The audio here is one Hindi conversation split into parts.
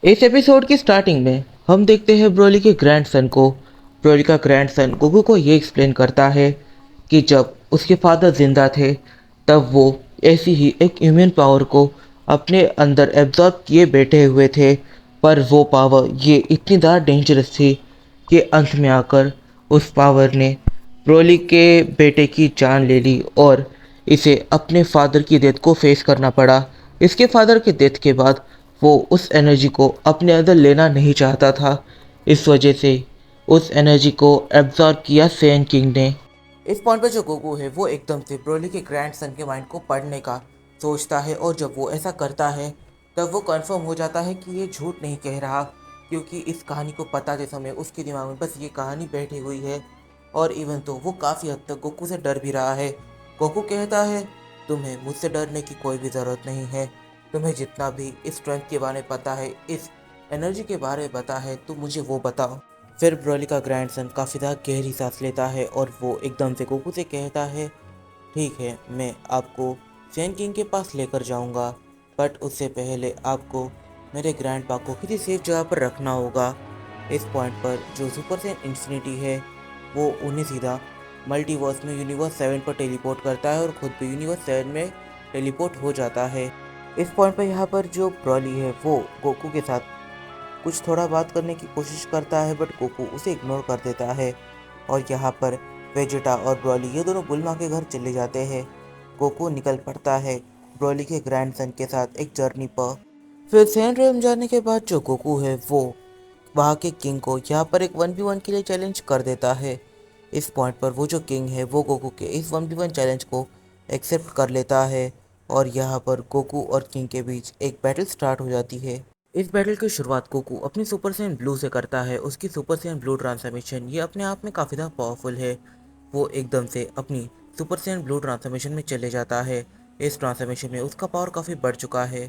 इस एपिसोड की स्टार्टिंग में हम देखते हैं ब्रोली के ग्रैंडसन को। ब्रोली का ग्रैंडसन गोकू को ये एक्सप्लेन करता है कि जब उसके फादर जिंदा थे तब वो ऐसी ही एक इम्यून पावर को अपने अंदर एब्जॉर्ब किए बैठे हुए थे, पर वो पावर ये इतनी ज़्यादा डेंजरस थी कि अंत में आकर उस पावर ने ब्रोली के बेटे की जान ले ली और इसे अपने फादर की डेथ को फेस करना पड़ा। इसके फादर के डेथ के बाद वो उस एनर्जी को अपने अंदर लेना नहीं चाहता था। इस वजह से उस एनर्जी को एब्जॉर्ब किया सैयन किंग ने। इस पॉइंट पर जो गोकू है वो एकदम से ब्रोली के ग्रैंडसन के माइंड को पढ़ने का सोचता है, और जब वो ऐसा करता है तब वो कंफर्म हो जाता है कि ये झूठ नहीं कह रहा, क्योंकि इस कहानी को बताते समय उसके दिमाग में बस ये कहानी बैठी हुई है। और इवन तो वो काफ़ी हद तक गोकू से डर भी रहा है। गोकू कहता है, तुम्हें मुझसे डरने की कोई भी ज़रूरत नहीं है। तुम्हें जितना भी इस स्ट्रेंथ के बारे में पता है, इस एनर्जी के बारे में पता है, तो मुझे वो बताओ। फिर ब्रोली का ग्रैंडसन काफ़ी ज़्यादा गहरी सांस लेता है और वो एकदम से गोकू से कहता है, ठीक है, मैं आपको सैयन किंग के पास लेकर जाऊंगा, बट उससे पहले आपको मेरे ग्रैंडपा को किसी सेफ जगह पर रखना होगा। इस पॉइंट पर जो सुपर सैयन इन्फिनिटी है वो उन्हें सीधा मल्टीवर्स में यूनिवर्स 7 पर टेलीपोर्ट करता है और खुद भी यूनिवर्स 7 में टेलीपोर्ट हो जाता है। इस पॉइंट पर यहाँ पर जो ब्रॉली है वो गोकू के साथ कुछ थोड़ा बात करने की कोशिश करता है, बट गोकू उसे इग्नोर कर देता है। और यहाँ पर वेजिटा और ब्रॉली ये दोनों बुल्मा के घर चले जाते हैं। गोकू निकल पड़ता है ब्रॉली के ग्रैंडसन के साथ एक जर्नी पर। फिर सैन रेम जाने के बाद जो गोकू है वो वहाँ के किंग को यहाँ पर एक 1v1 के लिए चैलेंज कर देता है। इस पॉइंट पर वो जो किंग है वो गोकू के इस 1v1 चैलेंज को एक्सेप्ट कर लेता है, और यहाँ पर गोकू और किंग के बीच एक बैटल स्टार्ट हो जाती है। इस बैटल की शुरुआत गोकू अपनी सुपर सैयन ब्लू से करता है। उसकी सुपर सैयन ब्लू ट्रांसफॉर्मेशन ये अपने आप में काफ़ी ज़्यादा पावरफुल है। वो एकदम से अपनी सुपर सैयन ब्लू ट्रांसफॉर्मेशन में चले जाता है। इस ट्रांसफॉर्मेशन में उसका पावर काफ़ी बढ़ चुका है।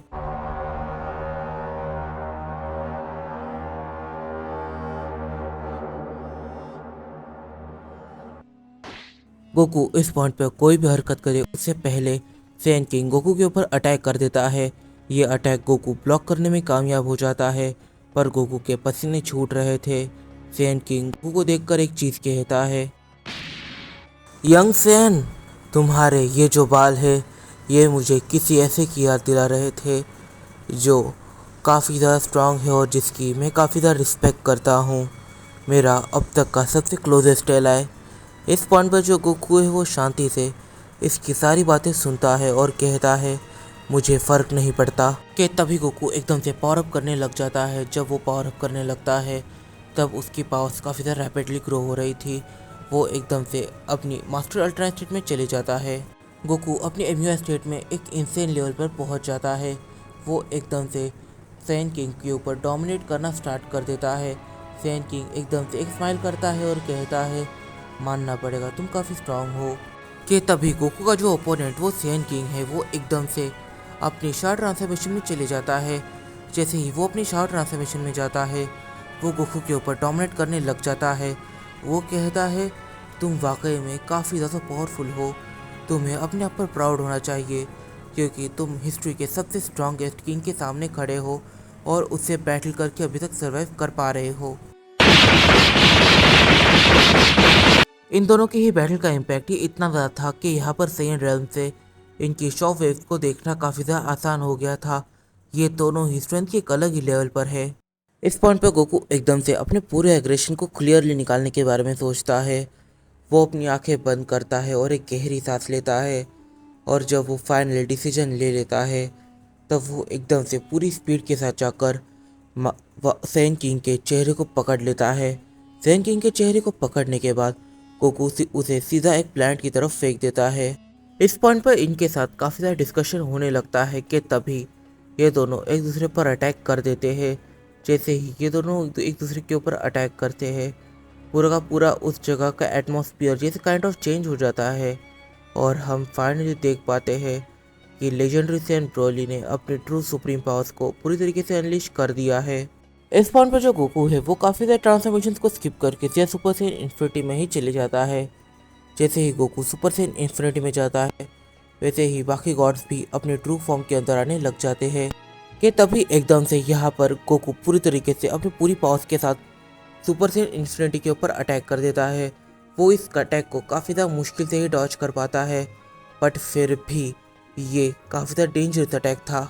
गोकू इस पॉइंट पर कोई भी हरकत करे उससे पहले सैयन किंग गोकू के ऊपर अटैक कर देता है। ये अटैक गोकू ब्लॉक करने में कामयाब हो जाता है, पर गोकू के पसीने छूट रहे थे। सैयन किंग गोकू को देखकर एक चीज़ कहता है, यंग सैयन, तुम्हारे ये जो बाल है ये मुझे किसी ऐसे की याद दिला रहे थे जो काफ़ी ज़्यादा स्ट्रांग है और जिसकी मैं काफ़ी ज़्यादा रिस्पेक्ट करता हूँ। मेरा अब तक का सबसे क्लोजेस्ट एलाय। इस पॉइंट पर जो गोकू है वो शांति से इसकी सारी बातें सुनता है और कहता है, मुझे फ़र्क नहीं पड़ता। कि तभी गोकू एकदम से पावर अप करने लग जाता है। जब वो पावर अप करने लगता है तब उसकी पावर्स काफ़ी ज़्यादा रैपिडली ग्रो हो रही थी। वो एकदम से अपनी मास्टर अल्ट्रा स्टेट में चले जाता है। गोकू अपनी एम्यू स्टेट में एक इंसेन लेवल पर पहुंच जाता है। वो एकदम से सैयन किंग के ऊपर डोमिनेट करना स्टार्ट कर देता है। सैयन किंग एकदम से एक स्माइल करता है और कहता है, मानना पड़ेगा तुम काफ़ी स्ट्रांग हो। कि तभी गोकू का जो ओपोनेंट वो सैयन किंग है वो एकदम से अपनी शार्ट ट्रांसफॉर्मेशन में चले जाता है। जैसे ही वो अपनी शार्ट ट्रांसफॉर्मेशन में जाता है वो गोकू के ऊपर डोमिनेट करने लग जाता है। वो कहता है, तुम वाकई में काफ़ी ज़्यादा पावरफुल हो। तुम्हें अपने आप पर प्राउड होना चाहिए, क्योंकि तुम हिस्ट्री के सबसे स्ट्रॉन्गेस्ट किंग के सामने खड़े हो और उससे बैटल करके अभी तक सर्वाइव कर पा रहे हो। इन दोनों की ही बैटल का इम्पैक्ट ही इतना ज़्यादा था कि यहाँ पर सैयन रेल्म से इनकी शॉक वेव्स को देखना काफ़ी ज़्यादा आसान हो गया था। ये दोनों ही स्ट्रेंथ की एक अलग ही लेवल पर है। इस पॉइंट पर गोकू एकदम से अपने पूरे एग्रेशन को क्लियरली निकालने के बारे में सोचता है। वो अपनी आंखें बंद करता है और एक गहरी सांस लेता है, और जब वो फाइनल डिसीजन ले लेता है तब वो एकदम से पूरी स्पीड के साथ जाकर सैयन किंग के चेहरे को पकड़ लेता है। सैयन किंग के चेहरे को पकड़ने के बाद गोकू उसे सीधा एक प्लांट की तरफ फेंक देता है। इस पॉइंट पर इनके साथ काफ़ी ज़्यादा डिस्कशन होने लगता है कि तभी ये दोनों एक दूसरे पर अटैक कर देते हैं। जैसे ही ये दोनों एक दूसरे के ऊपर अटैक करते हैं पूरा का पूरा उस जगह का एटमॉस्फेयर जैसे काइंड ऑफ चेंज हो जाता है, और हम फाइनली देख पाते हैं कि लेजेंडरी सैयन ब्रोली ने अपने ट्रू सुप्रीम पावर्स को पूरी तरीके से अनलीश कर दिया है। इस पॉइंट पर जो गोकू है वो काफ़ी ज़्यादा ट्रांसफॉर्मेशंस को स्किप करके सीधा सुपर सैयन इन्फिनिटी में ही चले जाता है। जैसे ही गोकू सुपर सैयन इन्फिनिटी में जाता है वैसे ही बाकी गॉड्स भी अपने ट्रू फॉर्म के अंदर आने लग जाते हैं। कि तभी एकदम से यहाँ पर गोकू पूरी तरीके से अपनी पूरी पावर्स के साथ सुपर सेन इन्फिनिटी के ऊपर अटैक कर देता है। वो इस अटैक को काफ़ी ज़्यादा मुश्किल से ही डॉज कर पाता है, बट फिर भी ये काफ़ी ज़्यादा डेंजरस अटैक था।